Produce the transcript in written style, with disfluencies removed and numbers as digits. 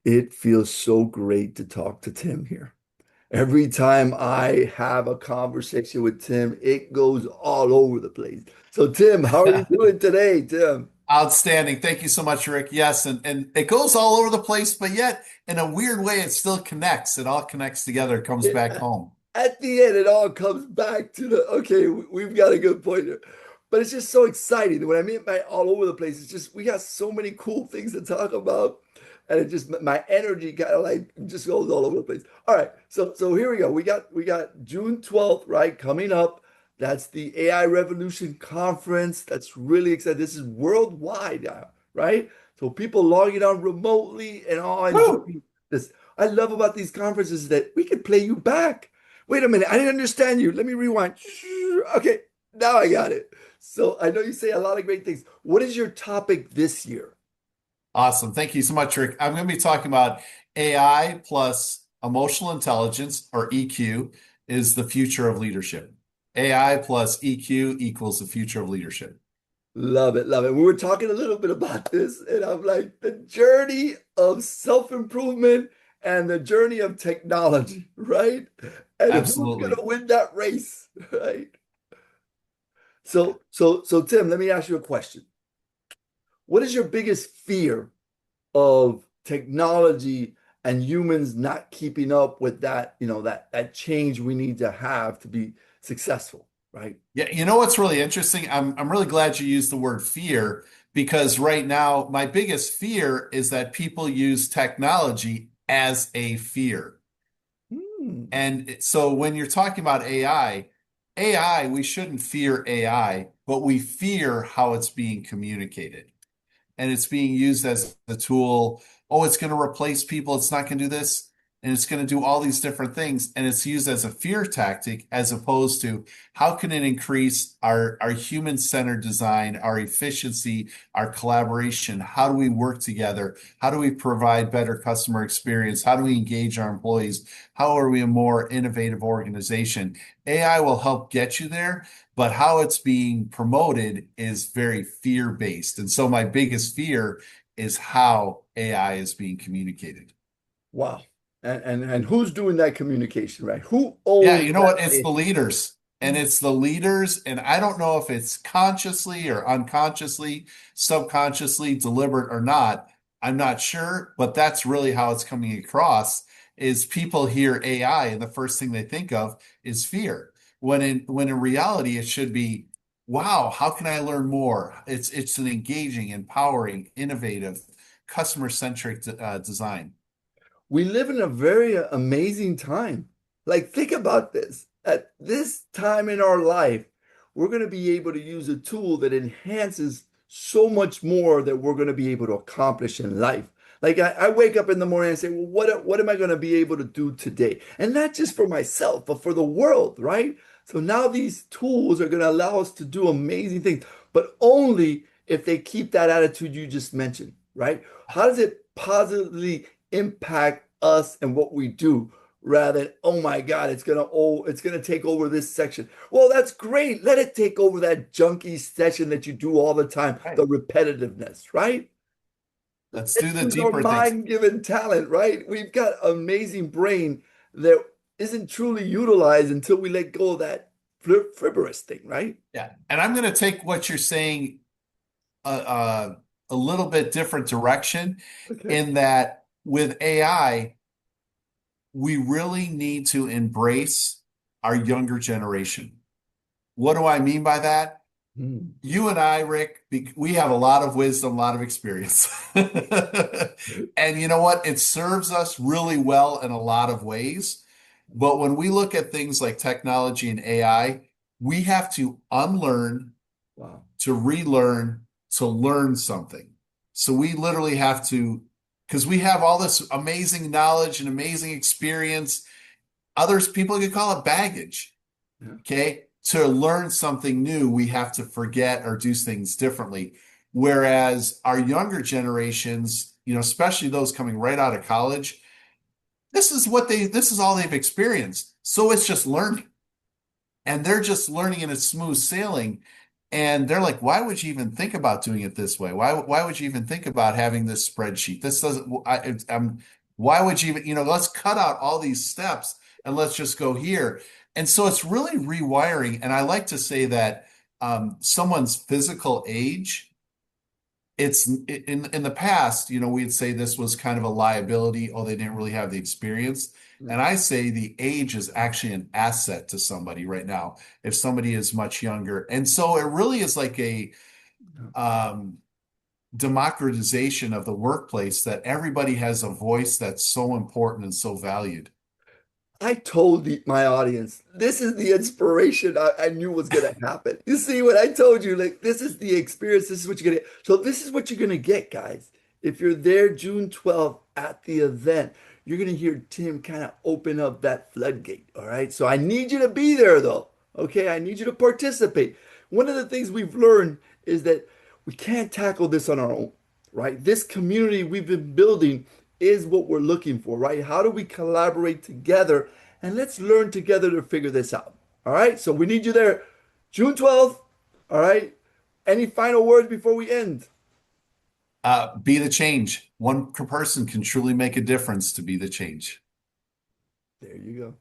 It feels so great to talk to Tim here. Every time I have a conversation with Tim, it goes all over the place. So, Tim, how are you doing today, Tim? Outstanding. Thank you so much, Rick. Yes, and it goes all over the place, but yet in a weird way, it still connects. It all connects together, comes It, back home. at the end, it all comes back to the okay, we've got a good point here. But it's just so exciting. When I mean by all over the place, it's just we got so many cool things to talk about. And it just my energy kind of like just goes all over the place. All right, so here we go. We got June 12th, right, coming up. That's the AI Revolution Conference. That's really exciting. This is worldwide now, right? So people logging on remotely and all Woo! enjoying this. I love about these conferences that we can play you back. Wait a minute, I didn't understand you. Let me rewind. Okay, now I got it. So I know you say a lot of great things. What is your topic this year? Awesome. Thank you so much, Rick. I'm going to be talking about AI plus emotional intelligence, or EQ, is the future of leadership. AI plus EQ equals the future of leadership. Love it, love it. We were talking a little bit about this, and I'm like, the journey of self-improvement and the journey of technology, right? And who's Absolutely. gonna win that race, right? So Tim, let me ask you a question. What is your biggest fear of technology and humans not keeping up with that, that change we need to have to be successful, right? Yeah, you know what's really interesting? I'm really glad you used the word fear because right now my biggest fear is that people use technology as a fear. Hmm. And so when you're talking about AI, we shouldn't fear AI, but we fear how it's being communicated. And it's being used as a tool. Oh, it's going to replace people. It's not going to do this. And it's going to do all these different things. And it's used as a fear tactic as opposed to how can it increase our human-centered design, our efficiency, our collaboration? How do we work together? How do we provide better customer experience? How do we engage our employees? How are we a more innovative organization? AI will help get you there, but how it's being promoted is very fear-based. And so my biggest fear is how AI is being communicated. Wow. And who's doing that communication, right? Who Yeah, owns you know that? what? It's the leaders. And it's the leaders, and I don't know if it's consciously or unconsciously, subconsciously, deliberate or not. I'm not sure, but that's really how it's coming across is people hear AI and the first thing they think of is fear. When in reality it should be, wow, how can I learn more? It's an engaging, empowering, innovative, customer-centric design. We live in a very amazing time. Like, think about this. At this time in our life, we're going to be able to use a tool that enhances so much more that we're going to be able to accomplish in life. Like, I wake up in the morning and say, well, what am I going to be able to do today? And not just for myself, but for the world, right? So now these tools are going to allow us to do amazing things, but only if they keep that attitude you just mentioned, right? How does it positively impact us and what we do rather than, oh my God, it's gonna take over this section. Well, that's great. Let it take over that junky session that you do all the time, Right. the repetitiveness, right? Let's do Let's the use our deeper things. mind-given talent, right? We've got amazing brain that isn't truly utilized until we let go of that frivolous thing, right? Yeah. And I'm going to take what you're saying a little bit different direction Okay. in that with AI, we really need to embrace our younger generation. What do I mean by that? Hmm. You and I, Rick, we have a lot of wisdom, a lot of experience. And you know what? It serves us really well in a lot of ways. But when we look at things like technology and AI, we have to unlearn Wow. to relearn to learn something. So we literally have to, because we have all this amazing knowledge and amazing experience. Others, people could call it baggage. Yeah. Okay. To learn something new, we have to forget or do things differently. Whereas our younger generations, especially those coming right out of college, this is all they've experienced. So it's just learning. And they're just learning and it's smooth sailing. And they're like, why would you even think about doing it this way? Why would you even think about having this spreadsheet? This doesn't, why would you even, let's cut out all these steps and let's just go here. And so it's really rewiring. And I like to say that someone's physical age, it's in the past, we'd say this was kind of a liability. Oh, they didn't really have the experience. And I say the age is actually an asset to somebody right now if somebody is much younger. And so it really is like a um, democratization of the workplace that everybody has a voice that's so important and so valued. I told my audience, this is the inspiration I knew was going to happen. You see what I told you? Like, this is the experience. This is what you're going to get. So this is what you're going to get, guys. If you're there June 12th at the event, you're going to hear Tim kind of open up that floodgate. All right. So I need you to be there, though. Okay. I need you to participate. One of the things we've learned is that we can't tackle this on our own, right? This community we've been building is what we're looking for, right? How do we collaborate together? And let's learn together to figure this out. All right. So we need you there June 12th. All right. Any final words before we end? Be the change. One person can truly make a difference to be the change. There you go.